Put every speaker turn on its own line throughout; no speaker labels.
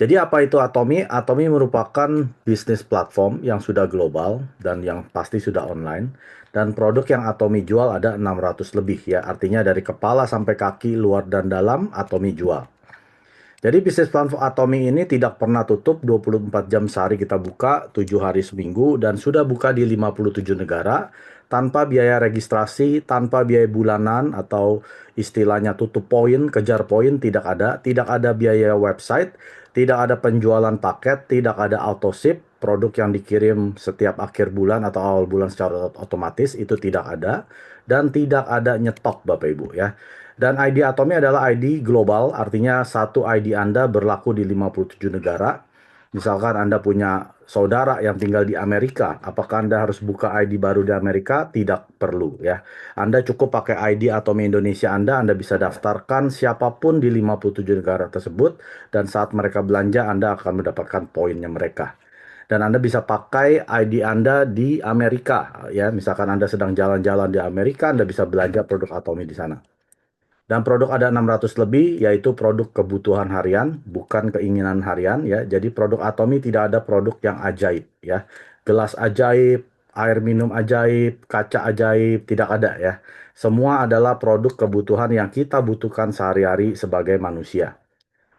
Jadi apa itu Atomi? Atomi merupakan bisnis platform yang sudah global dan yang pasti sudah online. Dan produk yang Atomi jual ada 600 lebih ya. Artinya dari kepala sampai kaki, luar dan dalam, Atomi jual. Jadi bisnis platform Atomi ini tidak pernah tutup 24 jam sehari kita buka, 7 hari seminggu, dan sudah buka di 57 negara tanpa biaya registrasi, tanpa biaya bulanan atau istilahnya tutup poin, kejar poin, tidak ada biaya website, tidak ada penjualan paket, tidak ada auto ship, produk yang dikirim setiap akhir bulan atau awal bulan secara otomatis itu tidak ada, dan tidak ada nyetok Bapak Ibu ya. Dan ID Atomi adalah ID global, artinya satu ID Anda berlaku di 57 negara. Misalkan Anda punya saudara yang tinggal di Amerika, apakah Anda harus buka ID baru di Amerika? Tidak perlu ya. Anda cukup pakai ID Atomi Indonesia Anda bisa daftarkan siapapun di 57 negara tersebut, dan saat mereka belanja Anda akan mendapatkan poinnya mereka. Dan Anda bisa pakai ID Anda di Amerika ya. Misalkan Anda sedang jalan-jalan di Amerika, Anda bisa belanja produk Atomi di sana. Dan produk ada 600 lebih, yaitu produk kebutuhan harian, bukan keinginan harian ya. Jadi produk Atomi tidak ada produk yang ajaib ya. Gelas ajaib, air minum ajaib, kaca ajaib, tidak ada ya. Semua adalah produk kebutuhan yang kita butuhkan sehari-hari sebagai manusia.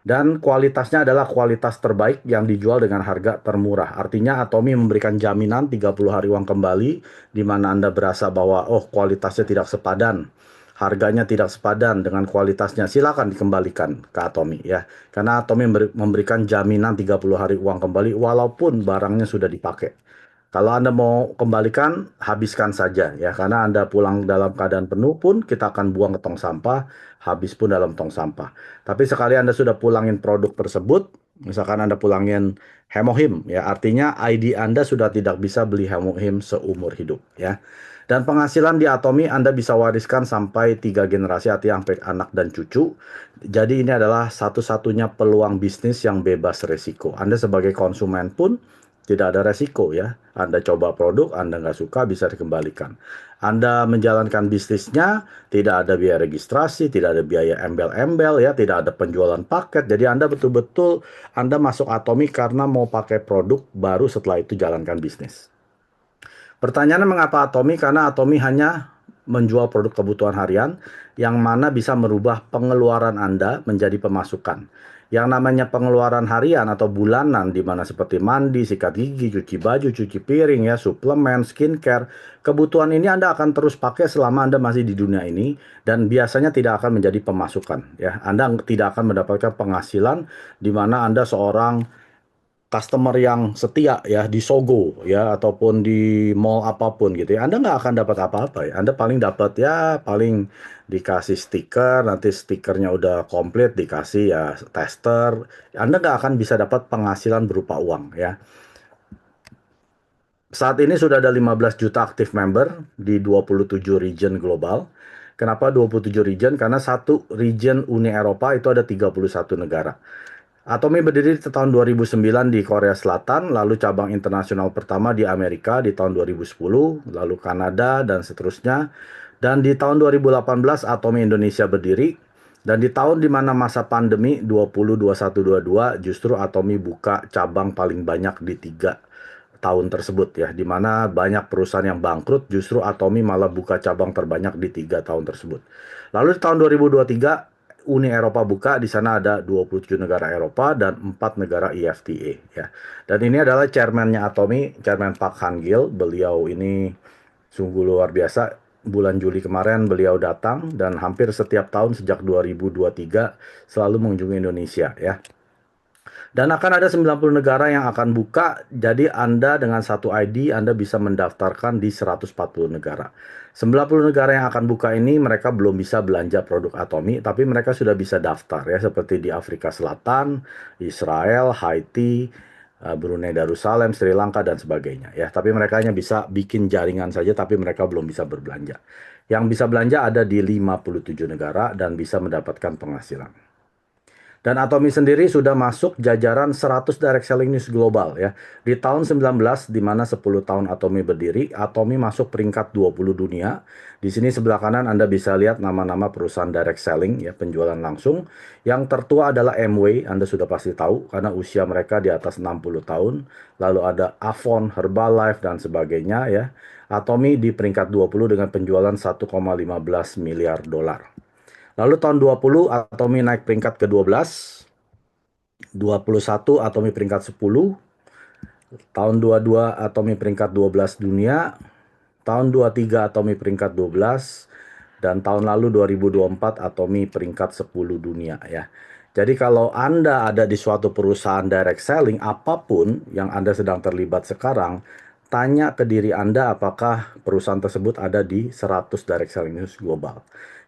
Dan kualitasnya adalah kualitas terbaik yang dijual dengan harga termurah. Artinya Atomi memberikan jaminan 30 hari uang kembali, di mana Anda berasa bahwa, oh kualitasnya tidak sepadan, harganya tidak sepadan dengan kualitasnya, silakan dikembalikan ke Atomi ya. Karena Atomi memberikan jaminan 30 hari uang kembali walaupun barangnya sudah dipakai. Kalau Anda mau kembalikan, habiskan saja ya. Karena Anda pulang dalam keadaan penuh pun kita akan buang ke tong sampah, habis pun dalam tong sampah. Tapi sekali Anda sudah pulangin produk tersebut, misalkan Anda pulangin Hemohim ya, artinya ID Anda sudah tidak bisa beli Hemohim seumur hidup ya. Dan penghasilan di Atomi Anda bisa wariskan sampai 3 generasi, artinya sampai anak dan cucu. Jadi ini adalah satu-satunya peluang bisnis yang bebas resiko. Anda sebagai konsumen pun tidak ada resiko ya. Anda coba produk, Anda nggak suka, bisa dikembalikan. Anda menjalankan bisnisnya, tidak ada biaya registrasi, tidak ada biaya embel-embel ya, tidak ada penjualan paket. Jadi Anda betul-betul Anda masuk Atomi karena mau pakai produk, baru setelah itu jalankan bisnis. Pertanyaannya mengapa Atomi? Karena Atomi hanya menjual produk kebutuhan harian yang mana bisa merubah pengeluaran Anda menjadi pemasukan. Yang namanya pengeluaran harian atau bulanan di mana seperti mandi, sikat gigi, cuci baju, cuci piring ya, suplemen, skincare, kebutuhan ini Anda akan terus pakai selama Anda masih di dunia ini dan biasanya tidak akan menjadi pemasukan ya. Anda tidak akan mendapatkan penghasilan di mana Anda seorang customer yang setia ya di Sogo ya ataupun di mall apapun gitu ya, Anda nggak akan dapat apa-apa ya. Anda paling dapat ya paling dikasih stiker, nanti stikernya udah komplit dikasih ya tester. Anda nggak akan bisa dapat penghasilan berupa uang ya. Saat ini sudah ada 15 juta aktif member di 27 region global. Kenapa 27 region? Karena satu region Uni Eropa itu ada 31 negara. Atomi berdiri di tahun 2009 di Korea Selatan, lalu cabang internasional pertama di Amerika di tahun 2010, lalu Kanada, dan seterusnya. Dan di tahun 2018 Atomi Indonesia berdiri, dan di tahun di mana masa pandemi 20, 21, 22, justru Atomi buka cabang paling banyak di 3 tahun tersebut ya, di mana banyak perusahaan yang bangkrut, justru Atomi malah buka cabang terbanyak di 3 tahun tersebut. Lalu di tahun 2023 Uni Eropa buka, di sana ada 27 negara Eropa dan 4 negara EFTA ya. Dan ini adalah chairman-nya Atomi, Chairman Pak Han Gil. Beliau ini sungguh luar biasa. Bulan Juli kemarin beliau datang dan hampir setiap tahun sejak 2023 selalu mengunjungi Indonesia ya. Dan akan ada 90 negara yang akan buka, jadi Anda dengan satu ID, Anda bisa mendaftarkan di 140 negara. 90 negara yang akan buka ini, mereka belum bisa belanja produk Atomi, tapi mereka sudah bisa daftar ya, seperti di Afrika Selatan, Israel, Haiti, Brunei Darussalam, Sri Lanka, dan sebagainya ya. Tapi mereka hanya bisa bikin jaringan saja, tapi mereka belum bisa berbelanja. Yang bisa belanja ada di 57 negara dan bisa mendapatkan penghasilan. Dan Atomy sendiri sudah masuk jajaran 100 direct selling news global ya. Di tahun 19 di mana 10 tahun Atomy berdiri, Atomy masuk peringkat 20 dunia. Di sini sebelah kanan Anda bisa lihat nama-nama perusahaan direct selling ya, penjualan langsung. Yang tertua adalah Amway, Anda sudah pasti tahu karena usia mereka di atas 60 tahun. Lalu ada Avon, Herbalife dan sebagainya ya. Atomy di peringkat 20 dengan penjualan 1,15 miliar dolar. Lalu tahun 20 Atomy naik peringkat ke-12, 21 Atomy peringkat 10, tahun 22 Atomy peringkat 12 dunia, tahun 23 Atomy peringkat 12, dan tahun lalu 2024 Atomy peringkat 10 dunia ya. Jadi kalau Anda ada di suatu perusahaan direct selling, apapun yang Anda sedang terlibat sekarang, tanya ke diri Anda apakah perusahaan tersebut ada di 100 direct selling news global.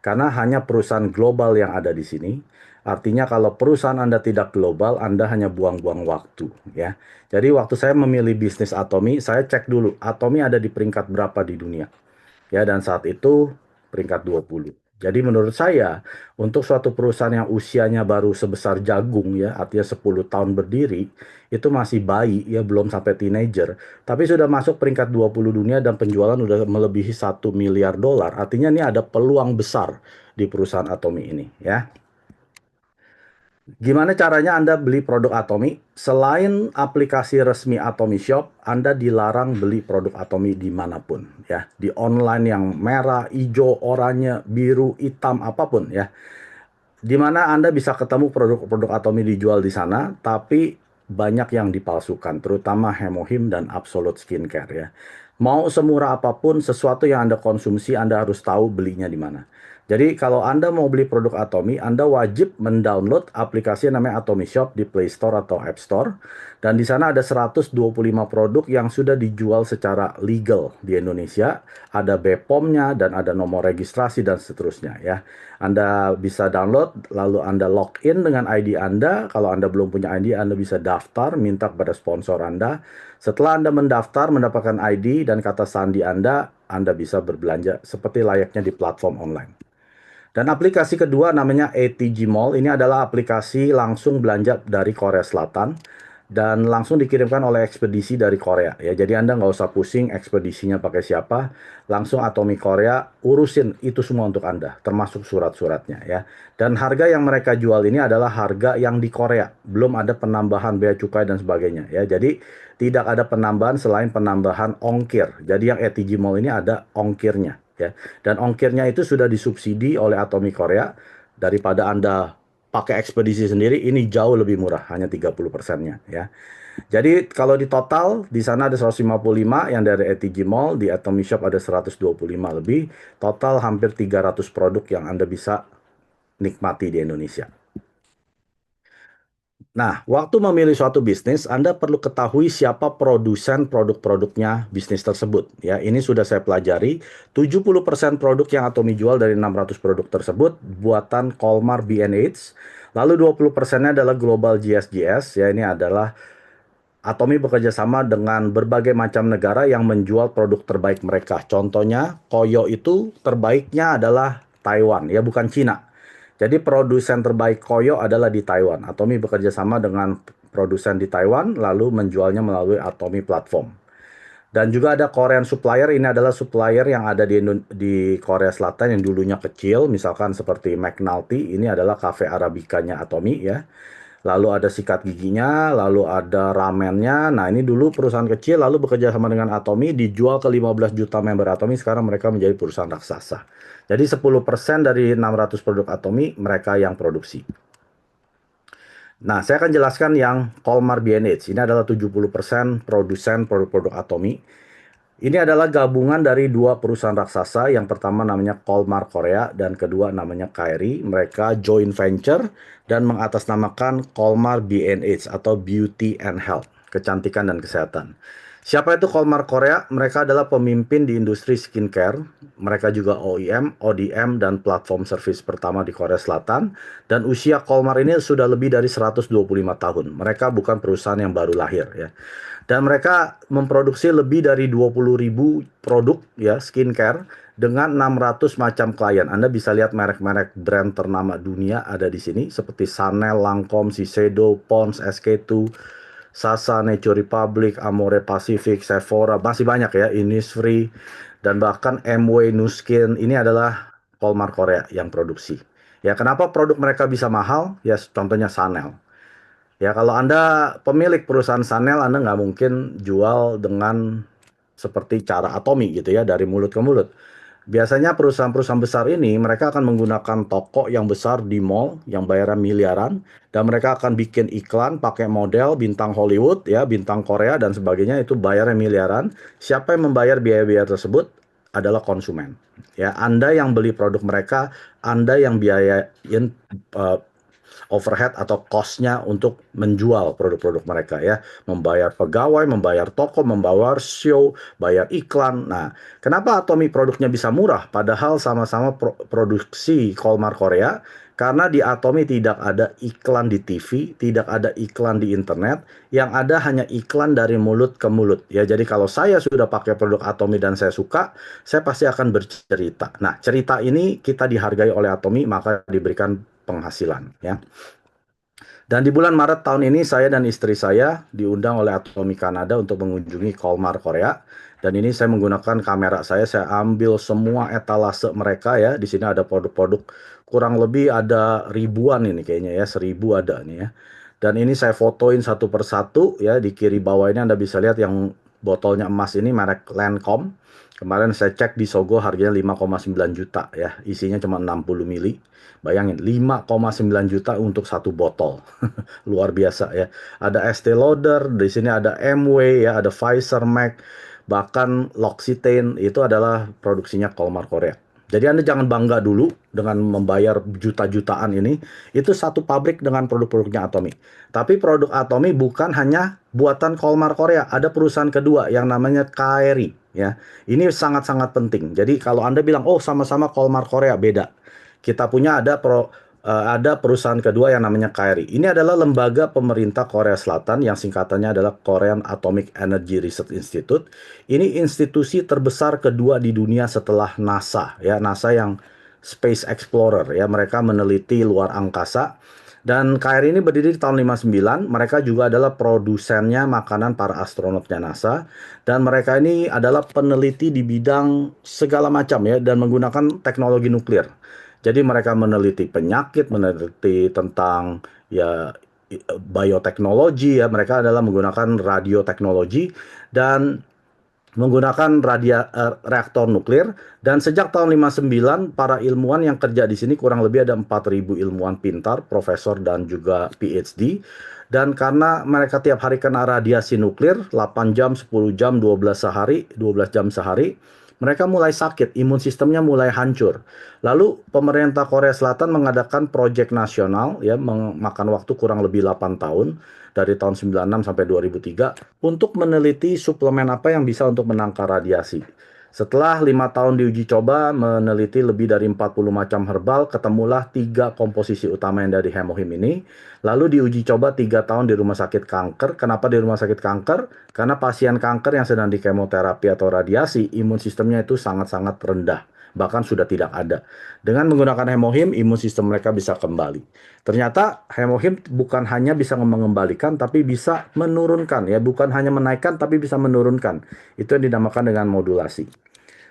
Karena hanya perusahaan global yang ada di sini. Artinya kalau perusahaan Anda tidak global, Anda hanya buang-buang waktu ya. Jadi waktu saya memilih bisnis Atomy, saya cek dulu Atomy ada di peringkat berapa di dunia. Ya, dan saat itu peringkat 20. Jadi menurut saya, untuk suatu perusahaan yang usianya baru sebesar jagung ya, artinya 10 tahun berdiri, itu masih bayi ya, belum sampai teenager, tapi sudah masuk peringkat 20 dunia dan penjualan udah melebihi 1 miliar dolar. Artinya ini ada peluang besar di perusahaan Atomy ini ya. Gimana caranya Anda beli produk Atomy? Selain aplikasi resmi Atomy Shop, Anda dilarang beli produk Atomy dimanapun ya. Di online yang merah, hijau, oranye, biru, hitam, apapun ya. Di mana Anda bisa ketemu produk-produk Atomy dijual di sana, tapi banyak yang dipalsukan, terutama Hemohim dan Absolute Skincare ya. Mau semurah apapun, sesuatu yang Anda konsumsi, Anda harus tahu belinya di mana. Jadi kalau Anda mau beli produk Atomy, Anda wajib mendownload aplikasi yang namanya Atomy Shop di Play Store atau App Store. Dan di sana ada 125 produk yang sudah dijual secara legal di Indonesia. Ada BPOM-nya dan ada nomor registrasi dan seterusnya ya. Anda bisa download, lalu Anda login dengan ID Anda. Kalau Anda belum punya ID, Anda bisa daftar, minta kepada sponsor Anda. Setelah Anda mendaftar, mendapatkan ID dan kata sandi Anda bisa berbelanja seperti layaknya di platform online. Dan aplikasi kedua namanya ATG Mall. Ini adalah aplikasi langsung belanja dari Korea Selatan dan langsung dikirimkan oleh ekspedisi dari Korea ya. Jadi Anda nggak usah pusing ekspedisinya pakai siapa, langsung Atomy Korea urusin itu semua untuk Anda, termasuk surat-suratnya ya. Dan harga yang mereka jual ini adalah harga yang di Korea, belum ada penambahan bea cukai dan sebagainya ya. Jadi tidak ada penambahan selain penambahan ongkir. Jadi yang ATG Mall ini ada ongkirnya ya. Dan ongkirnya itu sudah disubsidi oleh Atomy Korea. Daripada Anda pakai ekspedisi sendiri, ini jauh lebih murah, hanya 30%-nya ya. Jadi kalau di total, di sana ada 155 yang dari ATG Mall, di Atomy Shop ada 125 lebih, total hampir 300 produk yang Anda bisa nikmati di Indonesia. Nah, waktu memilih suatu bisnis, Anda perlu ketahui siapa produsen produk-produknya bisnis tersebut. Ya, ini sudah saya pelajari. 70% produk yang Atomy jual dari 600 produk tersebut buatan Colmar B&H. Lalu 20%-nya adalah Global GSGS. Ya, ini adalah Atomy bekerja sama dengan berbagai macam negara yang menjual produk terbaik mereka. Contohnya, Koyo itu terbaiknya adalah Taiwan, ya bukan Cina. Jadi produsen terbaik Koyo adalah di Taiwan. Atomy bekerja sama dengan produsen di Taiwan, lalu menjualnya melalui Atomy platform. Dan juga ada Korean supplier, ini adalah supplier yang ada di Korea Selatan yang dulunya kecil, misalkan seperti McNulty, ini adalah cafe Arabicanya Atomy ya. Lalu ada sikat giginya, lalu ada ramennya. Nah, ini dulu perusahaan kecil, lalu bekerja sama dengan Atomy, dijual ke 15 juta member Atomy, sekarang mereka menjadi perusahaan raksasa. Jadi 10% dari 600 produk Atomy, mereka yang produksi. Nah, saya akan jelaskan yang Colmar B&H. Ini adalah 70% produsen produk-produk Atomy. Ini adalah gabungan dari dua perusahaan raksasa. Yang pertama namanya Colmar Korea dan kedua namanya Kairi. Mereka joint venture dan mengatasnamakan Colmar B&H atau Beauty and Health, kecantikan dan kesehatan. Siapa itu Kolmar Korea? Mereka adalah pemimpin di industri skincare. Mereka juga OEM, ODM, dan platform service pertama di Korea Selatan. Dan usia Kolmar ini sudah lebih dari 125 tahun. Mereka bukan perusahaan yang baru lahir ya. Dan mereka memproduksi lebih dari 20.000 produk ya skincare dengan 600 macam klien. Anda bisa lihat merek-merek brand ternama dunia ada di sini seperti Chanel, Lancome, Shiseido, Pond's, SK2, Sasa, Nature Republic, Amore Pacific, Sephora, masih banyak ya, Innisfree, dan bahkan MW Nuskin. Ini adalah Kolmar Korea yang produksi. Ya, kenapa produk mereka bisa mahal? Ya, contohnya Chanel. Ya, kalau Anda pemilik perusahaan Chanel, Anda nggak mungkin jual dengan seperti cara Atomi gitu ya, dari mulut ke mulut. Biasanya perusahaan-perusahaan besar ini mereka akan menggunakan toko yang besar di mall yang bayarnya miliaran dan mereka akan bikin iklan pakai model bintang Hollywood ya, bintang Korea dan sebagainya itu bayarnya miliaran. Siapa yang membayar biaya-biaya tersebut adalah konsumen. Ya, Anda yang beli produk mereka, Anda yang biayain eh, overhead atau cost-nya untuk menjual produk-produk mereka ya. Membayar pegawai, membayar toko, membayar show, bayar iklan. Nah, kenapa Atomy produknya bisa murah padahal sama-sama produksi Kolmar Korea? Karena di Atomy tidak ada iklan di TV, tidak ada iklan di internet, yang ada hanya iklan dari mulut ke mulut. Ya, jadi kalau saya sudah pakai produk Atomy dan saya suka, saya pasti akan bercerita. Nah, cerita ini kita dihargai oleh Atomy, maka diberikan penghasilan ya. Dan di bulan Maret tahun ini saya dan istri saya diundang oleh Atomy Kanada untuk mengunjungi Kolmar Korea. Dan ini saya menggunakan kamera saya ambil semua etalase mereka ya. Di sini ada produk-produk kurang lebih ada ribuan ini kayaknya ya, 1.000 ada nih ya. Dan ini saya fotoin satu persatu ya, di kiri bawah ini Anda bisa lihat yang botolnya emas ini merek Lancome. Kemarin saya cek di Sogo harganya 5,9 juta ya, isinya cuma 60 mili. Bayangin 5,9 juta untuk satu botol. Luar biasa ya. Ada Estee Lauder, di sini ada Amway ya, ada Pfizer Mac, bahkan L'Occitane itu adalah produksinya Kolmar Korea. Jadi Anda jangan bangga dulu dengan membayar juta-jutaan ini. Itu satu pabrik dengan produk-produknya Atomy. Tapi produk Atomy bukan hanya buatan Kolmar Korea. Ada perusahaan kedua yang namanya KRI ya. Ini sangat-sangat penting. Jadi kalau Anda bilang, oh sama-sama Kolmar Korea, beda. Kita punya ada perusahaan kedua yang namanya KRI. Ini adalah lembaga pemerintah Korea Selatan yang singkatannya adalah Korean Atomic Energy Research Institute. Ini institusi terbesar kedua di dunia setelah NASA ya, NASA yang Space Explorer ya, mereka meneliti luar angkasa. Dan KRI ini berdiri di tahun 59, mereka juga adalah produsennya makanan para astronotnya NASA. Dan mereka ini adalah peneliti di bidang segala macam ya, dan menggunakan teknologi nuklir. Jadi mereka meneliti penyakit, meneliti tentang ya bioteknologi ya, mereka adalah menggunakan radioteknologi dan menggunakan reaktor nuklir. Dan sejak tahun 59 para ilmuwan yang kerja di sini kurang lebih ada 4.000 ilmuwan pintar, profesor dan juga PhD. Dan karena mereka tiap hari kena radiasi nuklir 8 jam, 10 jam, 12 sehari, 12 jam sehari, mereka mulai sakit, imun sistemnya mulai hancur. Lalu pemerintah Korea Selatan mengadakan proyek nasional ya, memakan waktu kurang lebih 8 tahun dari tahun 96 sampai 2003 untuk meneliti suplemen apa yang bisa untuk menangkal radiasi. Setelah 5 tahun diuji coba meneliti lebih dari 40 macam herbal, ketemulah 3 komposisi utama yang dari hemohim ini. Lalu diuji coba 3 tahun di rumah sakit kanker. Kenapa di rumah sakit kanker? Karena pasien kanker yang sedang di kemoterapi atau radiasi, imun sistemnya itu sangat-sangat rendah. Bahkan sudah tidak ada. Dengan menggunakan hemohim, imun sistem mereka bisa kembali. Ternyata hemohim bukan hanya bisa mengembalikan, tapi bisa menurunkan. Ya, bukan hanya menaikkan, tapi bisa menurunkan. Itu yang dinamakan dengan modulasi.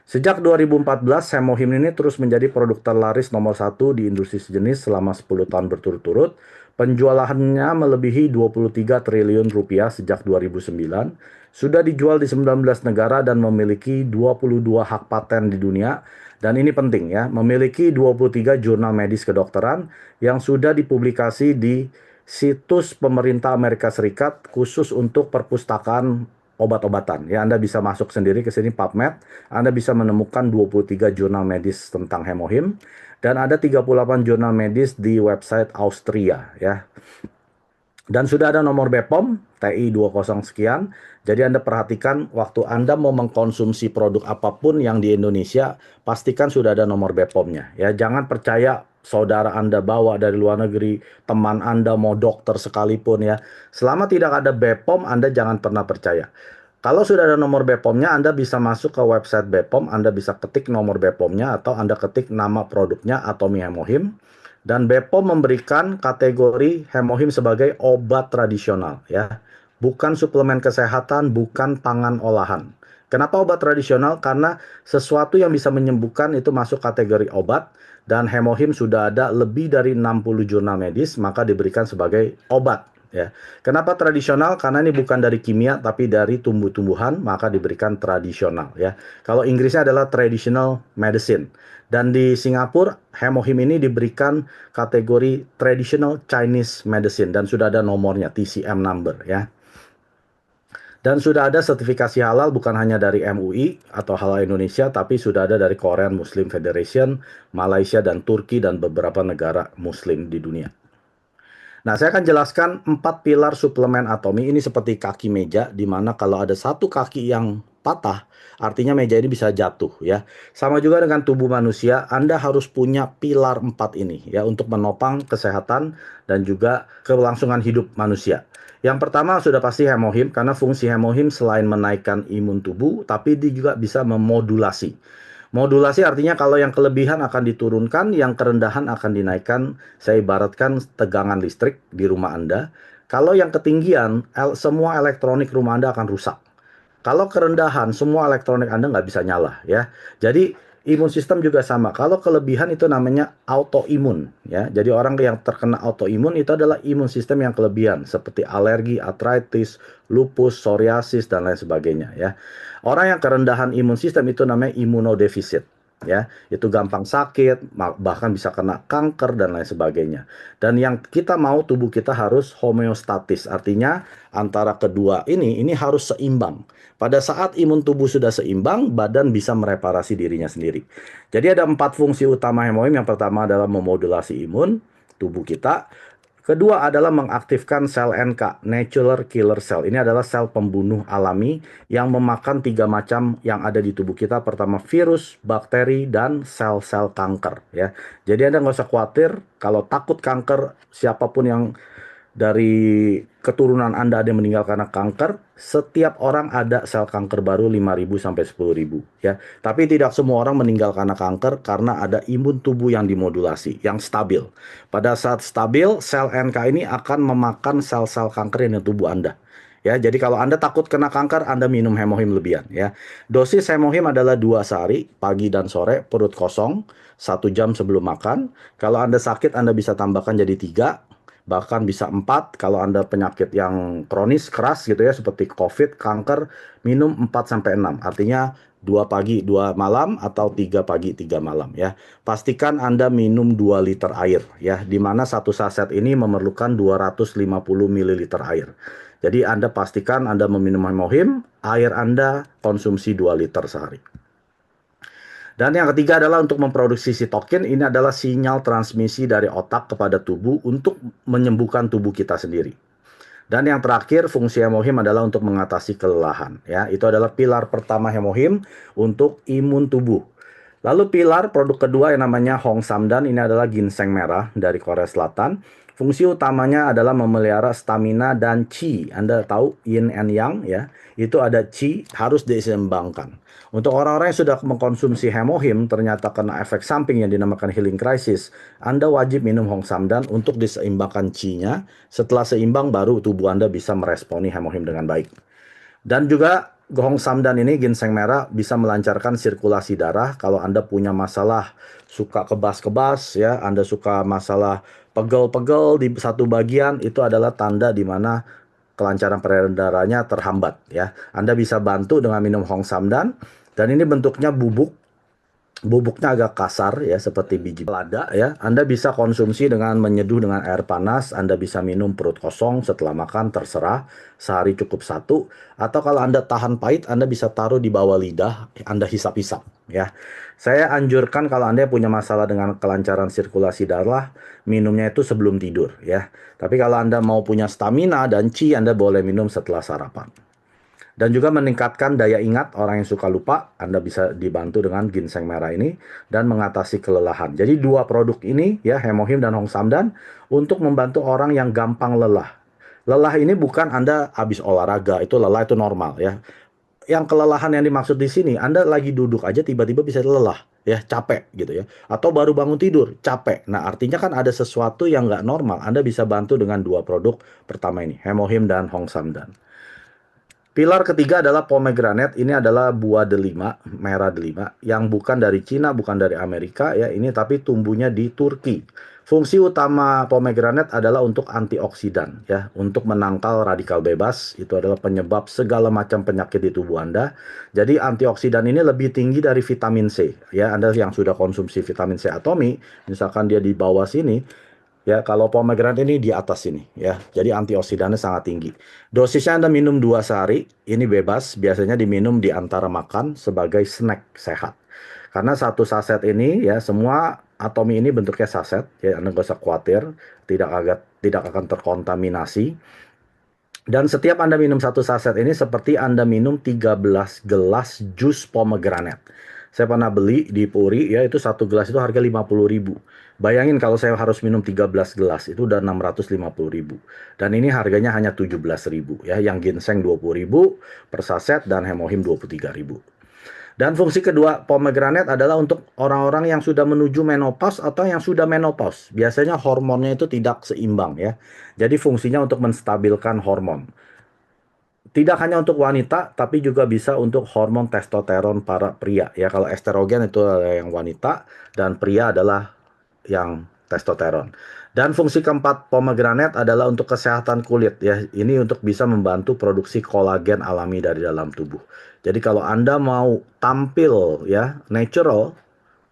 Sejak 2014, hemohim ini terus menjadi produk terlaris nomor 1 di industri sejenis selama 10 tahun berturut-turut. Penjualannya melebihi 23 triliun rupiah sejak 2009. Sudah dijual di 19 negara dan memiliki 22 hak paten di dunia. Dan ini penting ya, memiliki 23 jurnal medis kedokteran yang sudah dipublikasi di situs pemerintah Amerika Serikat khusus untuk perpustakaan obat-obatan. Ya, Anda bisa masuk sendiri ke sini PubMed. Anda bisa menemukan 23 jurnal medis tentang hemohim dan ada 38 jurnal medis di website Austria ya. Dan sudah ada nomor BPOM TI 20 sekian. Jadi Anda perhatikan waktu Anda mau mengkonsumsi produk apapun yang di Indonesia, pastikan sudah ada nomor BPOM-nya. Ya, jangan percaya saudara Anda bawa dari luar negeri, teman Anda mau dokter sekalipun ya. Selama tidak ada BPOM, Anda jangan pernah percaya. Kalau sudah ada nomor BPOM-nya, Anda bisa masuk ke website BPOM, Anda bisa ketik nomor BPOM-nya atau Anda ketik nama produknya Atomy Hemohim. Dan BPOM memberikan kategori hemohim sebagai obat tradisional ya. Bukan suplemen kesehatan, bukan pangan olahan. Kenapa obat tradisional? Karena sesuatu yang bisa menyembuhkan itu masuk kategori obat dan hemohim sudah ada lebih dari 60 jurnal medis maka diberikan sebagai obat ya. Kenapa tradisional? Karena ini bukan dari kimia tapi dari tumbuh-tumbuhan maka diberikan tradisional ya. Kalau Inggrisnya adalah traditional medicine. Dan di Singapura, hemohim ini diberikan kategori traditional Chinese medicine dan sudah ada nomornya, TCM number ya. Dan sudah ada sertifikasi halal bukan hanya dari MUI atau Halal Indonesia, tapi sudah ada dari Korean Muslim Federation, Malaysia dan Turki dan beberapa negara Muslim di dunia. Nah, saya akan jelaskan 4 pilar suplemen Atomy. Ini seperti kaki meja, di mana kalau ada satu kaki yang patah, artinya meja ini bisa jatuh ya. Sama juga dengan tubuh manusia, Anda harus punya pilar 4 ini ya untuk menopang kesehatan dan juga kelangsungan hidup manusia. Yang pertama sudah pasti hemohim, karena fungsi hemohim selain menaikkan imun tubuh, tapi dia juga bisa memodulasi. Modulasi artinya kalau yang kelebihan akan diturunkan, yang kerendahan akan dinaikkan. Saya ibaratkan tegangan listrik di rumah Anda. Kalau yang ketinggian, semua elektronik rumah Anda akan rusak. Kalau kerendahan, semua elektronik Anda nggak bisa nyala ya. Jadi imun sistem juga sama. Kalau kelebihan itu namanya autoimun ya. Jadi orang yang terkena autoimun itu adalah imun sistem yang kelebihan seperti alergi, artritis, lupus, psoriasis dan lain sebagainya ya. Orang yang kerendahan imun sistem itu namanya imunodefisit ya. Itu gampang sakit, bahkan bisa kena kanker dan lain sebagainya. Dan yang kita mau tubuh kita harus homeostatis. Artinya antara kedua ini harus seimbang. Pada saat imun tubuh sudah seimbang, badan bisa mereparasi dirinya sendiri. Jadi ada 4 fungsi utama hemohim. Yang pertama adalah memodulasi imun tubuh kita. Kedua adalah mengaktifkan sel NK, natural killer cell. Ini adalah sel pembunuh alami yang memakan 3 macam yang ada di tubuh kita. Pertama virus, bakteri, dan sel-sel kanker. Ya. Jadi Anda nggak usah khawatir kalau takut kanker, siapapun yang dari keturunan Anda ada yang meninggal karena kanker, setiap orang ada sel kanker baru 5.000 sampai 10.000 ya. Tapi tidak semua orang meninggal karena kanker karena ada imun tubuh yang dimodulasi, yang stabil. Pada saat stabil, sel NK ini akan memakan sel-sel kanker yang di tubuh Anda. Ya, jadi kalau Anda takut kena kanker, Anda minum hemohim lebihan ya. Dosis hemohim adalah 2 sehari, pagi dan sore, perut kosong, 1 jam sebelum makan. Kalau Anda sakit, Anda bisa tambahkan jadi 3 bahkan bisa 4 kalau Anda penyakit yang kronis keras gitu ya seperti COVID, kanker, minum 4 sampai 6. Artinya 2 pagi, 2 malam atau 3 pagi, 3 malam ya. Pastikan Anda minum 2 liter air ya, di mana satu saset ini memerlukan 250 ml air. Jadi Anda pastikan Anda meminum hemohim, air Anda konsumsi 2 liter sehari. Dan yang ketiga adalah untuk memproduksi sitokin. Ini adalah sinyal transmisi dari otak kepada tubuh untuk menyembuhkan tubuh kita sendiri. Dan yang terakhir, fungsi hemohim adalah untuk mengatasi kelelahan. Ya, itu adalah pilar pertama hemohim untuk imun tubuh. Lalu pilar produk kedua yang namanya Hong Samdan, ini adalah ginseng merah dari Korea Selatan. Fungsi utamanya adalah memelihara stamina dan qi. Anda tahu yin and yang ya, itu ada qi harus diseimbangkan. Untuk orang-orang yang sudah mengkonsumsi hemohim ternyata kena efek samping yang dinamakan healing crisis, Anda wajib minum Hong Samdan untuk diseimbangkan qi-nya. Setelah seimbang baru tubuh Anda bisa meresponi hemohim dengan baik. Dan juga Gong Samdan ini ginseng merah bisa melancarkan sirkulasi darah. Kalau Anda punya masalah suka kebas-kebas ya, Anda suka masalah pegel-pegel di satu bagian, itu adalah tanda di mana kelancaran peredaran darahnya terhambat ya. Anda bisa bantu dengan minum Hong Samdan dan ini bentuknya bubuk bubuknya agak kasar ya seperti biji lada ya. Anda bisa konsumsi dengan menyeduh dengan air panas, Anda bisa minum perut kosong setelah makan terserah, sehari cukup satu, atau kalau Anda tahan pahit Anda bisa taruh di bawah lidah, Anda hisap-hisap ya. Saya anjurkan kalau Anda punya masalah dengan kelancaran sirkulasi darah, minumnya itu sebelum tidur ya. Tapi kalau Anda mau punya stamina dan chi, Anda boleh minum setelah sarapan. Dan juga meningkatkan daya ingat orang yang suka lupa, Anda bisa dibantu dengan ginseng merah ini dan mengatasi kelelahan. Jadi dua produk ini ya, Hemohim dan Hong Samdan untuk membantu orang yang gampang lelah. Lelah ini bukan Anda habis olahraga, itu lelah itu normal ya. Yang kelelahan yang dimaksud di sini, Anda lagi duduk aja tiba-tiba bisa lelah ya, capek gitu ya. Atau baru bangun tidur, capek. Nah, artinya kan ada sesuatu yang nggak normal. Anda bisa bantu dengan dua produk pertama ini, Hemohim dan Hong Samdan. Pilar ketiga adalah pomegranate. Ini adalah buah delima, merah delima, yang bukan dari Cina, bukan dari Amerika ya. Ini tapi tumbuhnya di Turki. Fungsi utama pomegranate adalah untuk antioksidan ya, untuk menangkal radikal bebas. Itu adalah penyebab segala macam penyakit di tubuh Anda. Jadi antioksidan ini lebih tinggi dari vitamin C ya. Anda yang sudah konsumsi vitamin C atomi, misalkan dia di bawah sini, ya, kalau pomegranate ini di atas sini, ya. Jadi antioksidannya sangat tinggi. Dosisnya Anda minum 2 sehari, ini bebas. Biasanya diminum di antara makan sebagai snack sehat. Karena satu saset ini, ya, semua atomi ini bentuknya saset, ya, Anda nggak usah khawatir, tidak akan terkontaminasi. Dan setiap Anda minum satu saset ini seperti Anda minum 13 gelas jus pomegranate. Saya pernah beli di Puri, ya itu satu gelas itu harga 50.000. Bayangin kalau saya harus minum 13 gelas, itu udah 650.000. Dan ini harganya hanya 17.000. Ya, yang ginseng 20.000 per saset dan hemohim 23.000. Dan fungsi kedua pomegranate adalah untuk orang-orang yang sudah menuju menopause atau yang sudah menopause. Biasanya hormonnya itu tidak seimbang ya. Jadi fungsinya untuk menstabilkan hormon. Tidak hanya untuk wanita, tapi juga bisa untuk hormon testosteron para pria. Ya, kalau estrogen itu adalah yang wanita dan pria adalah yang testosteron. Dan fungsi keempat pomegranate adalah untuk kesehatan kulit ya. Ini untuk bisa membantu produksi kolagen alami dari dalam tubuh. Jadi kalau Anda mau tampil ya natural,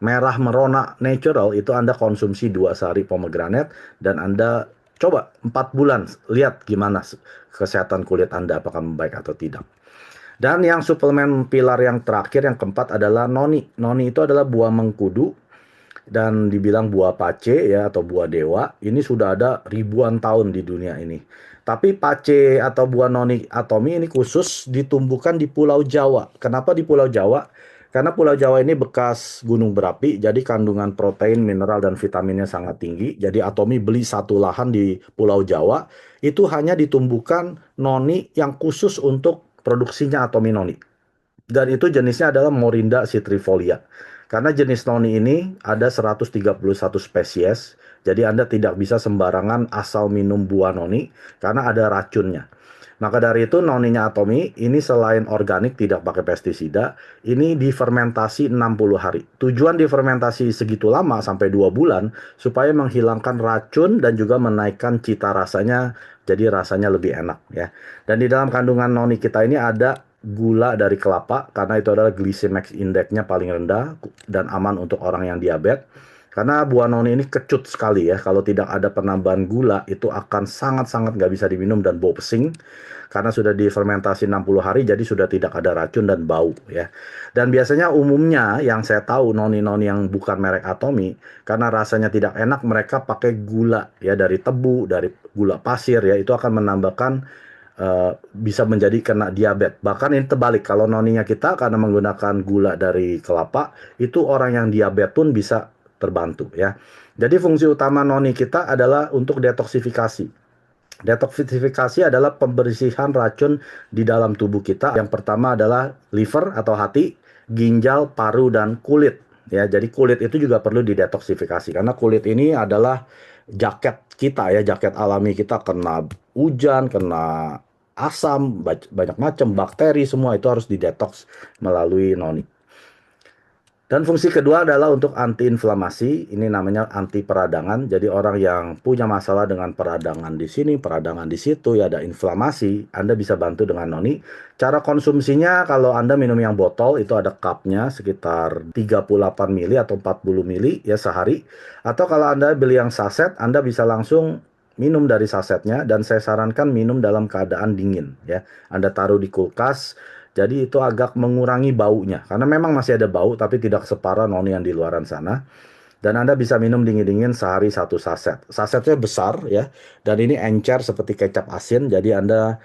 merah merona natural, itu Anda konsumsi 2 sehari pomegranate dan Anda coba 4 bulan lihat gimana kesehatan kulit Anda apakah membaik atau tidak. Dan yang suplemen pilar yang terakhir yang keempat adalah noni. Noni itu adalah buah mengkudu dan dibilang buah pace ya atau buah dewa. Ini sudah ada ribuan tahun di dunia ini. Tapi pace atau buah noni atomi ini khusus ditumbuhkan di Pulau Jawa. Kenapa di Pulau Jawa? Karena Pulau Jawa ini bekas gunung berapi, jadi kandungan protein, mineral, dan vitaminnya sangat tinggi. Jadi Atomi beli satu lahan di Pulau Jawa, itu hanya ditumbuhkan noni yang khusus untuk produksinya Atomi noni. Dan itu jenisnya adalah Morinda citrifolia. Karena jenis noni ini ada 131 spesies, jadi Anda tidak bisa sembarangan asal minum buah noni, karena ada racunnya. Maka dari itu noninya Atomi ini selain organik tidak pakai pestisida, ini difermentasi 60 hari. Tujuan difermentasi segitu lama sampai 2 bulan supaya menghilangkan racun dan juga menaikkan cita rasanya jadi rasanya lebih enak ya. Dan di dalam kandungan noni kita ini ada gula dari kelapa karena itu adalah glycemic index-nya paling rendah dan aman untuk orang yang diabetes. Karena buah noni ini kecut sekali ya. Kalau tidak ada penambahan gula, itu akan sangat-sangat nggak bisa diminum dan bau pesing. Karena sudah difermentasi 60 hari, jadi sudah tidak ada racun dan bau ya. Dan biasanya umumnya yang saya tahu noni-noni yang bukan merek Atomi, karena rasanya tidak enak, mereka pakai gula ya dari tebu, dari gula pasir ya. Itu akan menambahkan bisa menjadi kena diabetes. Bahkan ini terbalik, kalau noninya kita karena menggunakan gula dari kelapa, itu orang yang diabetes pun bisa terbantu ya. Jadi fungsi utama noni kita adalah untuk detoksifikasi. Detoksifikasi adalah pembersihan racun di dalam tubuh kita. Yang pertama adalah liver atau hati, ginjal, paru, dan kulit. Ya, jadi kulit itu juga perlu didetoksifikasi karena kulit ini adalah jaket kita ya, jaket alami kita kena hujan, kena asam, banyak macam bakteri semua itu harus didetoks melalui noni. Dan fungsi kedua adalah untuk antiinflamasi, ini namanya anti peradangan. Jadi orang yang punya masalah dengan peradangan di sini, peradangan di situ, ya ada inflamasi, Anda bisa bantu dengan noni. Cara konsumsinya kalau Anda minum yang botol itu ada cupnya sekitar 38 mili atau 40 mili ya sehari. Atau kalau Anda beli yang saset, Anda bisa langsung minum dari sasetnya dan saya sarankan minum dalam keadaan dingin ya. Anda taruh di kulkas. Jadi itu agak mengurangi baunya, karena memang masih ada bau, tapi tidak separah noni yang di luaran sana. Dan Anda bisa minum dingin-dingin sehari satu saset. Sasetnya besar ya, dan ini encer seperti kecap asin. Jadi Anda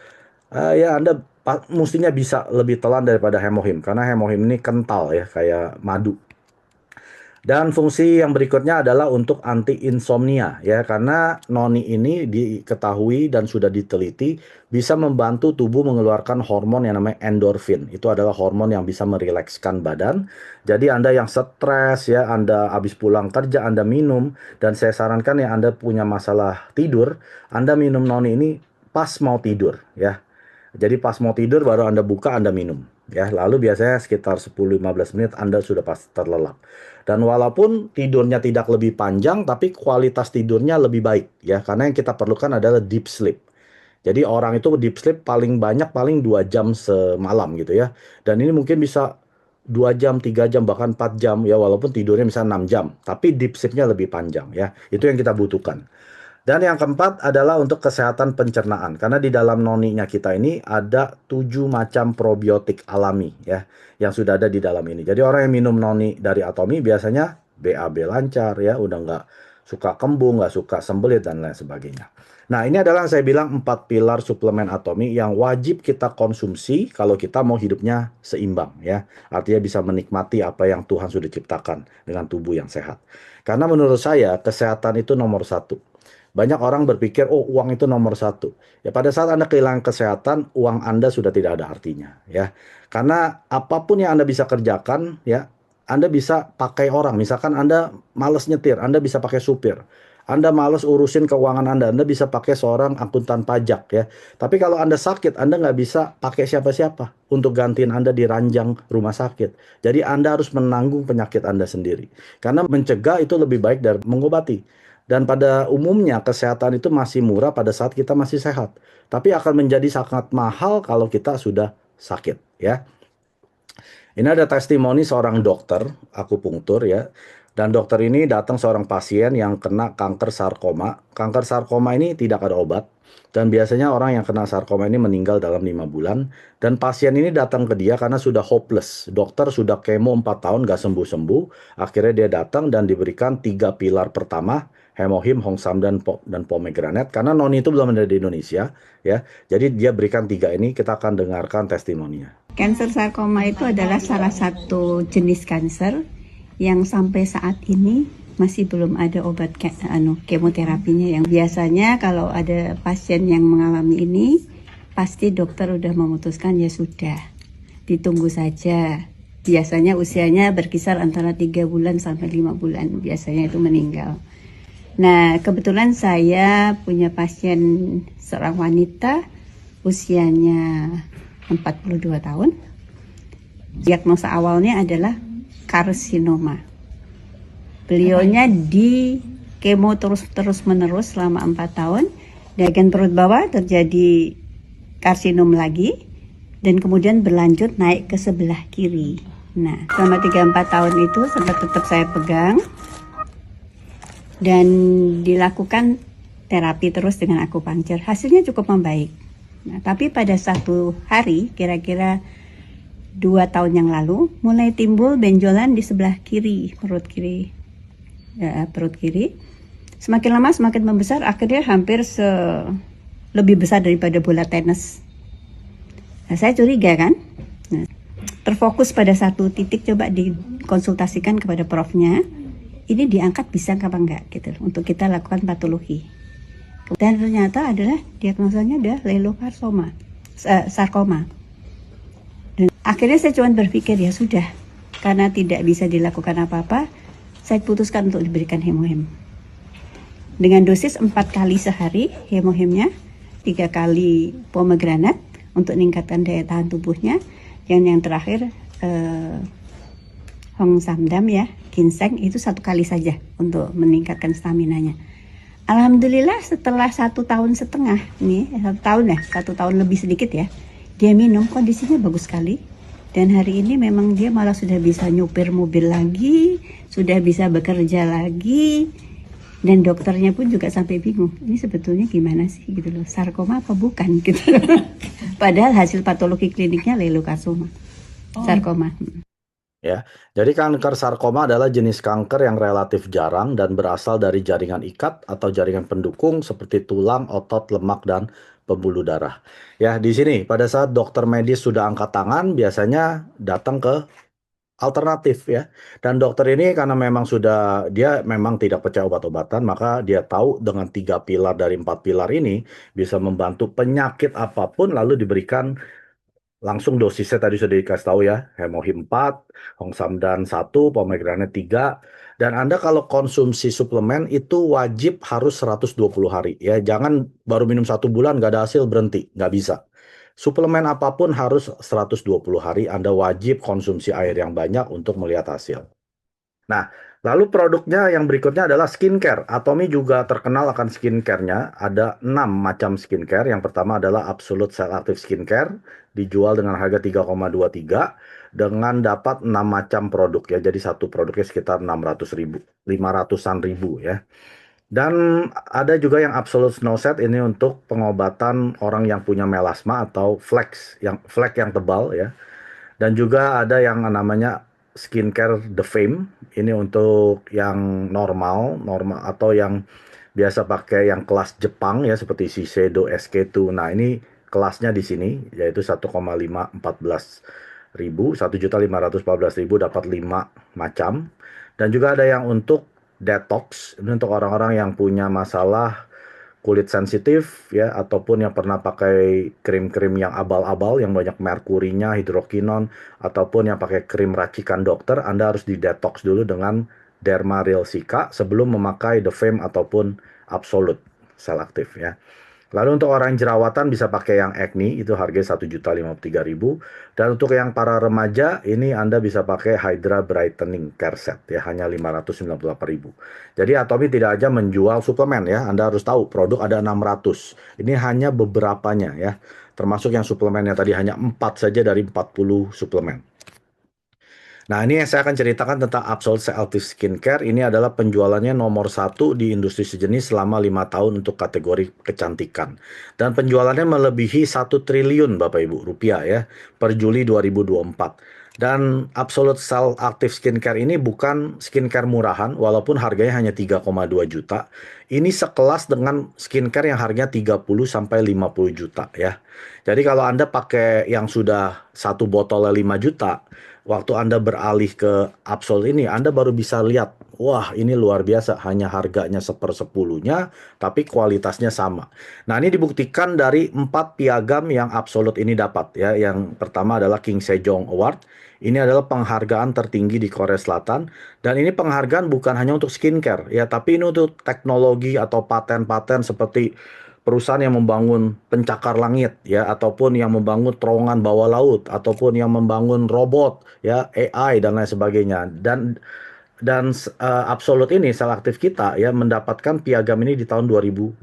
mestinya bisa lebih telan daripada hemohim, karena hemohim ini kental ya, kayak madu. Dan fungsi yang berikutnya adalah untuk anti insomnia ya, karena noni ini diketahui dan sudah diteliti bisa membantu tubuh mengeluarkan hormon yang namanya endorfin. Itu adalah hormon yang bisa merilekskan badan. Jadi Anda yang stres ya, Anda habis pulang kerja Anda minum, dan saya sarankan ya Anda punya masalah tidur, Anda minum noni ini pas mau tidur ya. Jadi pas mau tidur baru Anda buka, Anda minum. Ya, lalu biasanya sekitar 10-15 menit Anda sudah pasti terlelap. Dan walaupun tidurnya tidak lebih panjang, tapi kualitas tidurnya lebih baik. Ya, karena yang kita perlukan adalah deep sleep. Jadi orang itu deep sleep paling banyak paling 2 jam semalam gitu ya. Dan ini mungkin bisa 2 jam, 3 jam, bahkan 4 jam ya, walaupun tidurnya misalnya 6 jam. Tapi deep sleep-nya lebih panjang ya. Itu yang kita butuhkan. Dan yang keempat adalah untuk kesehatan pencernaan. Karena di dalam noninya kita ini ada 7 macam probiotik alami ya, yang sudah ada di dalam ini. Jadi orang yang minum noni dari Atomy biasanya BAB lancar ya, udah nggak suka kembung, nggak suka sembelit dan lain sebagainya. Nah ini adalah yang saya bilang 4 pilar suplemen Atomy yang wajib kita konsumsi kalau kita mau hidupnya seimbang ya. Artinya bisa menikmati apa yang Tuhan sudah ciptakan dengan tubuh yang sehat. Karena menurut saya kesehatan itu nomor satu. Banyak orang berpikir, oh uang itu nomor satu. Ya pada saat Anda kehilangan kesehatan, uang Anda sudah tidak ada artinya. Ya, karena apapun yang Anda bisa kerjakan, ya Anda bisa pakai orang. Misalkan Anda males nyetir, Anda bisa pakai supir. Anda males urusin keuangan Anda bisa pakai seorang akuntan pajak ya. Tapi kalau Anda sakit, Anda nggak bisa pakai siapa-siapa untuk gantiin Anda di ranjang rumah sakit. Jadi Anda harus menanggung penyakit Anda sendiri. Karena mencegah itu lebih baik dari mengobati. Dan pada umumnya kesehatan itu masih murah pada saat kita masih sehat. Tapi akan menjadi sangat mahal kalau kita sudah sakit ya. Ini ada testimoni seorang dokter akupunktur ya. Dan dokter ini datang seorang pasien yang kena kanker sarkoma. Kanker sarkoma ini tidak ada obat. Dan biasanya orang yang kena sarkoma ini meninggal dalam 5 bulan. Dan pasien ini datang ke dia karena sudah hopeless. Dokter sudah kemo 4 tahun gak sembuh-sembuh. Akhirnya dia datang dan diberikan 3 pilar pertama. Hemohim, Hongsam, dan pomegranate. Karena noni itu belum ada di Indonesia. Ya, jadi dia berikan 3 ini. Kita akan dengarkan testimoninya.
Kanker sarkoma itu adalah salah satu jenis kanker yang sampai saat ini masih belum ada obat kemoterapinya. Yang biasanya kalau ada pasien yang mengalami ini, pasti dokter udah memutuskan ya sudah, ditunggu saja. Biasanya usianya berkisar antara 3 bulan sampai 5 bulan, biasanya itu meninggal. Nah, kebetulan saya punya pasien seorang wanita, usianya 42 tahun. Diagnosa awalnya adalah karsinoma. Beliaunya di kemo terus menerus selama 4 tahun. Di bagian perut bawah terjadi karsinom lagi, dan kemudian berlanjut naik ke sebelah kiri. Nah, selama 3-4 tahun itu sempat tetap saya pegang dan dilakukan terapi terus dengan akupunktur. Hasilnya cukup membaik. Nah, tapi pada satu hari, kira-kira 2 tahun yang lalu, mulai timbul benjolan di sebelah kiri, perut kiri. Semakin lama semakin membesar, akhirnya hampir lebih besar daripada bola tenis. Nah, saya curiga kan? Nah, terfokus pada satu titik, coba dikonsultasikan kepada profnya. Ini diangkat bisa apa enggak gitu, untuk kita lakukan patologi. Dan ternyata adalah diagnosanya adalah sarkoma. Dan akhirnya saya cuma berpikir ya sudah, karena tidak bisa dilakukan apa-apa, saya putuskan untuk diberikan hemohim. Dengan dosis 4 kali sehari hemohimnya, 3 kali pomegranate untuk meningkatkan daya tahan tubuhnya, yang terakhir Hong Samdam ya, ginseng itu 1 kali saja untuk meningkatkan staminanya. Alhamdulillah setelah 1 tahun setengah nih, 1 tahun ya, 1 tahun lebih sedikit ya, dia minum kondisinya bagus sekali. Dan hari ini memang dia malah sudah bisa nyupir mobil lagi, sudah bisa bekerja lagi, dan dokternya pun juga sampai bingung, ini sebetulnya gimana sih gitu loh, sarkoma apa bukan gitu. Padahal hasil patologi kliniknya leukemia, sarkoma.
Ya, jadi kanker sarkoma adalah jenis kanker yang relatif jarang dan berasal dari jaringan ikat atau jaringan pendukung seperti tulang, otot, lemak, dan pembuluh darah. Ya, di sini pada saat dokter medis sudah angkat tangan, biasanya datang ke alternatif ya. Dan dokter ini karena memang dia memang tidak percaya obat-obatan, maka dia tahu dengan 3 pilar dari 4 pilar ini bisa membantu penyakit apapun lalu diberikan langsung dosisnya tadi sudah dikasih tahu ya, Hemohim 4, Hongsamdan 1, Pomegranate 3. Dan Anda kalau konsumsi suplemen itu wajib harus 120 hari. Ya, jangan baru minum 1 bulan nggak ada hasil berhenti, nggak bisa. Suplemen apapun harus 120 hari, Anda wajib konsumsi air yang banyak untuk melihat hasil. Nah, lalu produknya yang berikutnya adalah skincare. Atomy juga terkenal akan skincare-nya. Ada 6 macam skincare. Yang pertama adalah Absolute Cell Active Skincare. Dijual dengan harga 3,23 dengan dapat 6 macam produk ya. Jadi satu produknya sekitar 600 ribu, 500-an ribu ya. Dan ada juga yang Absolute Snow Set ini untuk pengobatan orang yang punya melasma atau flek yang tebal ya. Dan juga ada yang namanya skincare The Fame. Ini untuk yang normal atau yang biasa pakai yang kelas Jepang ya seperti Shiseido SK2. Nah, ini kelasnya di sini yaitu 1,514 ribu, 1.514.000 dapat 5 macam. Dan juga ada yang untuk detox, ini untuk orang-orang yang punya masalah kulit sensitif ya ataupun yang pernah pakai krim-krim yang abal-abal yang banyak merkurinya, hidrokinon ataupun yang pakai krim racikan dokter, Anda harus didetox dulu dengan Derma Real Sika sebelum memakai The Fame ataupun Absolute Cell Active ya. Lalu untuk orang yang jerawatan bisa pakai yang acne itu harganya 1.053.000 dan untuk yang para remaja ini Anda bisa pakai Hydra Brightening Care Set ya hanya 598.000. Jadi Atomy tidak aja menjual suplemen ya, Anda harus tahu produk ada 600. Ini hanya beberapanya ya. Termasuk yang suplemennya tadi hanya 4 saja dari 40 suplemen. Nah, ini yang saya akan ceritakan tentang Absolute Active Skincare. Ini adalah penjualannya nomor 1 di industri sejenis selama 5 tahun untuk kategori kecantikan. Dan penjualannya melebihi 1 triliun Bapak Ibu rupiah ya per Juli 2024. Dan Absolute Cell Active Skincare ini bukan skincare murahan walaupun harganya hanya 3,2 juta. Ini sekelas dengan skincare yang harganya 30 sampai 50 juta ya. Jadi kalau Anda pakai yang sudah satu botolnya 5 juta, waktu Anda beralih ke Absol ini, Anda baru bisa lihat, wah ini luar biasa, hanya harganya 1/10-nya, tapi kualitasnya sama. Nah ini dibuktikan dari 4 piagam yang Absolut ini dapat ya. Yang pertama adalah King Sejong Award. Ini adalah penghargaan tertinggi di Korea Selatan. Dan ini penghargaan bukan hanya untuk skincare ya, tapi ini untuk teknologi atau paten-paten seperti perusahaan yang membangun pencakar langit ya ataupun yang membangun terowongan bawah laut ataupun yang membangun robot ya AI dan lain sebagainya dan Absolut ini sel aktif kita ya mendapatkan piagam ini di tahun 2021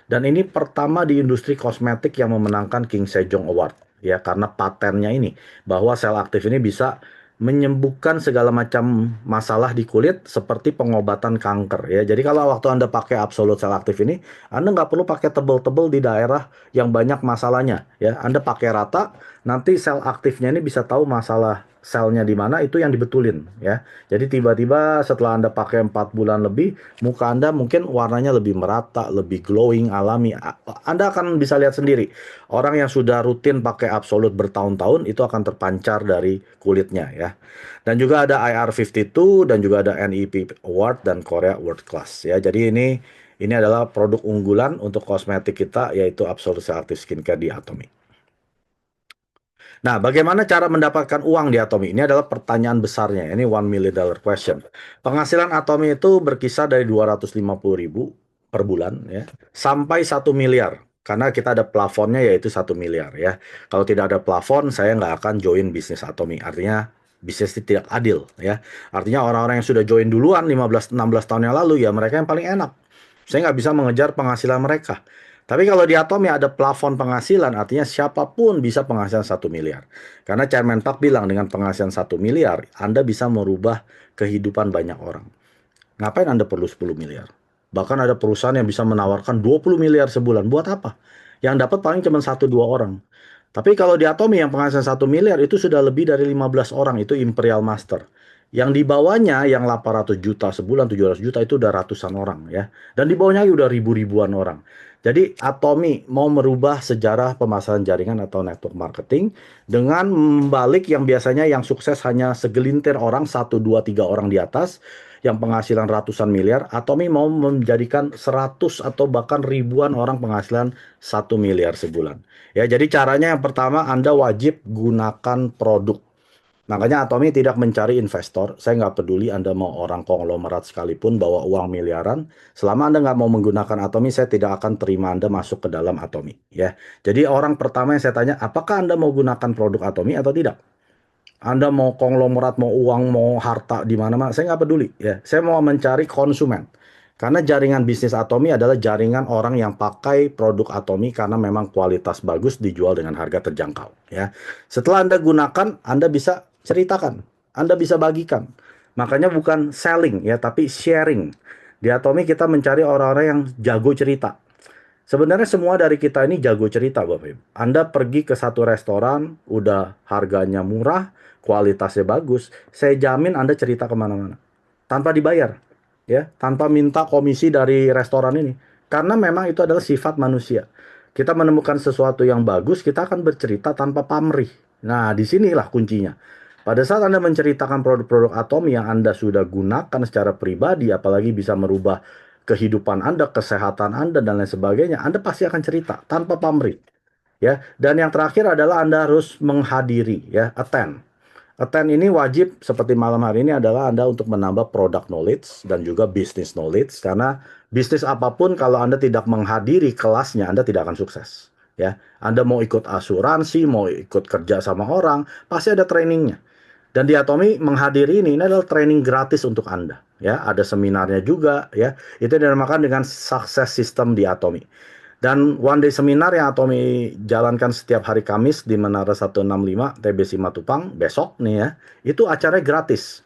dan ini pertama di industri kosmetik yang memenangkan King Sejong Award ya karena patennya ini bahwa sel aktif ini bisa menyembuhkan segala macam masalah di kulit seperti pengobatan kanker ya. Jadi kalau waktu Anda pakai Absolute Cell Active ini, Anda nggak perlu pakai tebel-tebel di daerah yang banyak masalahnya ya. Anda pakai rata, nanti sel aktifnya ini bisa tahu masalah selnya di mana itu yang dibetulin ya. Jadi tiba-tiba setelah Anda pakai 4 bulan lebih, muka Anda mungkin warnanya lebih merata, lebih glowing, alami. Anda akan bisa lihat sendiri. Orang yang sudah rutin pakai Absolute bertahun-tahun itu akan terpancar dari kulitnya ya. Dan juga ada IR52 dan juga ada NEP Award dan Korea World Class ya. Jadi ini adalah produk unggulan untuk kosmetik kita yaitu Absolute Active Skincare di Atomy. Nah, bagaimana cara mendapatkan uang di Atomy? Ini adalah pertanyaan besarnya. Ini $1 million question. Penghasilan Atomy itu berkisar dari 250.000 per bulan ya, sampai 1 miliar. Karena kita ada plafonnya yaitu 1 miliar ya. Kalau tidak ada plafon, saya nggak akan join bisnis Atomy. Artinya bisnis tidak adil ya. Artinya orang-orang yang sudah join duluan 15-16 tahun yang lalu ya mereka yang paling enak. Saya nggak bisa mengejar penghasilan mereka. Tapi kalau di Atomi ada plafon penghasilan, artinya siapapun bisa penghasilan 1 miliar. Karena Chairman Park bilang dengan penghasilan 1 miliar, Anda bisa merubah kehidupan banyak orang. Ngapain Anda perlu 10 miliar? Bahkan ada perusahaan yang bisa menawarkan 20 miliar sebulan. Buat apa? Yang dapat paling cuma 1-2 orang. Tapi kalau di Atomi yang penghasilan 1 miliar itu sudah lebih dari 15 orang, itu Imperial Master. Yang di bawahnya yang 800 juta sebulan, 700 juta itu udah ratusan orang ya. Dan di bawahnya udah ribu-ribuan orang. Jadi Atomi mau merubah sejarah pemasaran jaringan atau network marketing dengan membalik yang biasanya yang sukses hanya segelintir orang, 1, 2, 3 orang di atas, yang penghasilan ratusan miliar. Atomi mau menjadikan 100 atau bahkan ribuan orang penghasilan 1 miliar sebulan. Ya, jadi caranya yang pertama Anda wajib gunakan produk. Makanya Atomi tidak mencari investor. Saya nggak peduli Anda mau orang konglomerat sekalipun bawa uang miliaran. Selama Anda nggak mau menggunakan Atomi, saya tidak akan terima Anda masuk ke dalam Atomi. Ya, jadi orang pertama yang saya tanya, apakah Anda mau gunakan produk Atomi atau tidak? Anda mau konglomerat, mau uang, mau harta di mana-mana, saya nggak peduli. Ya, saya mau mencari konsumen. Karena jaringan bisnis Atomi adalah jaringan orang yang pakai produk Atomi karena memang kualitas bagus dijual dengan harga terjangkau. Ya, setelah Anda gunakan, Anda bisa ceritakan, Anda bisa bagikan. Makanya bukan selling ya, tapi sharing. Di Atomi kita mencari orang-orang yang jago cerita. Sebenarnya semua dari kita ini jago cerita, Bapak Ibu. Anda pergi ke satu restoran, udah harganya murah, kualitasnya bagus, saya jamin Anda cerita kemana-mana. Tanpa dibayar, ya, tanpa minta komisi dari restoran ini. Karena memang itu adalah sifat manusia. Kita menemukan sesuatu yang bagus, kita akan bercerita tanpa pamrih. Nah, disinilah kuncinya. Pada saat Anda menceritakan produk-produk Atomi yang Anda sudah gunakan secara pribadi, apalagi bisa merubah kehidupan Anda, kesehatan Anda, dan lain sebagainya, Anda pasti akan cerita tanpa pamrih. Ya, dan yang terakhir adalah Anda harus menghadiri, ya, attend. Attend ini wajib seperti malam hari ini adalah Anda untuk menambah product knowledge dan juga business knowledge, karena bisnis apapun kalau Anda tidak menghadiri kelasnya Anda tidak akan sukses. Ya, Anda mau ikut asuransi, mau ikut kerja sama orang, pasti ada trainingnya. Dan di Atomi menghadiri ini adalah training gratis untuk Anda. Ya, ada seminarnya juga. Ya, itu dinamakan dengan success system di Atomi. Dan one day seminar yang Atomi jalankan setiap hari Kamis di Menara 165 TBC Matupang besok nih ya, itu acaranya gratis.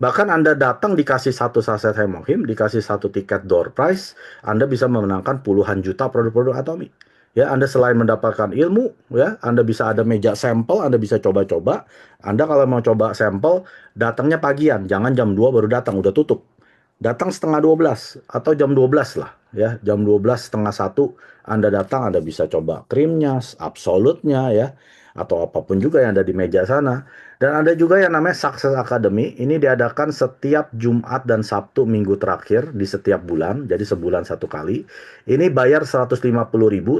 Bahkan Anda datang dikasih satu saset Hemohim, dikasih satu tiket door prize, Anda bisa memenangkan puluhan juta produk-produk Atomi. Ya, Anda selain mendapatkan ilmu, ya, Anda bisa ada meja sampel, Anda bisa coba-coba. Anda kalau mau coba sampel, datangnya pagian, jangan jam 2 baru datang, udah tutup. Datang setengah 12 atau jam 12 lah, ya, jam 12 setengah 1 Anda datang, Anda bisa coba krimnya, absolutnya ya, atau apapun juga yang ada di meja sana. Dan ada juga yang namanya Success Academy, ini diadakan setiap Jumat dan Sabtu minggu terakhir di setiap bulan, jadi sebulan satu kali. Ini bayar 150.000,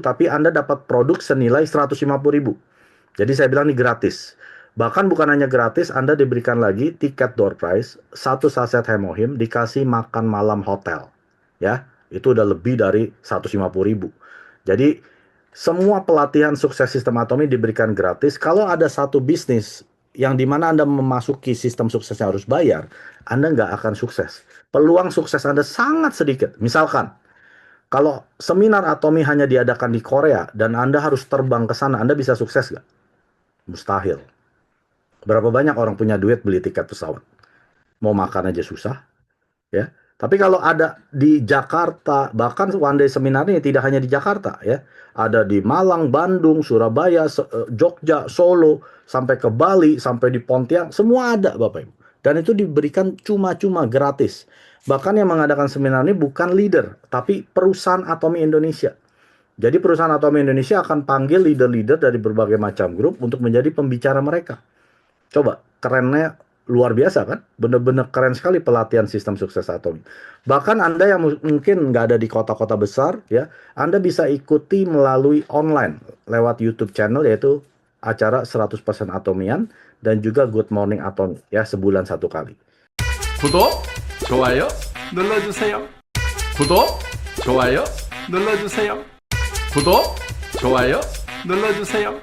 tapi Anda dapat produk senilai 150.000. Jadi saya bilang ini gratis. Bahkan bukan hanya gratis, Anda diberikan lagi tiket door prize, satu saset Hemohim, dikasih makan malam hotel. Ya, itu udah lebih dari 150.000. Jadi, semua pelatihan sukses sistem Atomi diberikan gratis. Kalau ada satu bisnis yang dimana Anda memasuki sistem suksesnya harus bayar, Anda nggak akan sukses. Peluang sukses Anda sangat sedikit. Misalkan, kalau seminar Atomi hanya diadakan di Korea dan Anda harus terbang ke sana, Anda bisa sukses nggak? Mustahil. Berapa banyak orang punya duit beli tiket pesawat? Mau makan aja susah, ya. Tapi kalau ada di Jakarta, bahkan one day seminar ini tidak hanya di Jakarta, ya. Ada di Malang, Bandung, Surabaya, Jogja, Solo, sampai ke Bali, sampai di Pontianak, semua ada, Bapak Ibu. Dan itu diberikan cuma-cuma gratis. Bahkan yang mengadakan seminar ini bukan leader, tapi perusahaan Atomi Indonesia. Jadi perusahaan Atomi Indonesia akan panggil leader-leader dari berbagai macam grup untuk menjadi pembicara mereka. Coba, kerennya luar biasa kan? Bener-bener keren sekali pelatihan sistem sukses Atomi. Bahkan Anda yang mungkin nggak ada di kota-kota besar, ya, Anda bisa ikuti melalui online lewat YouTube channel, yaitu acara 100% Atomian dan juga Good Morning Atomi, ya, sebulan satu kali.
구독, 좋아요 눌러주세요. 구독, 좋아요 눌러주세요. 구독, 좋아요 눌러주세요.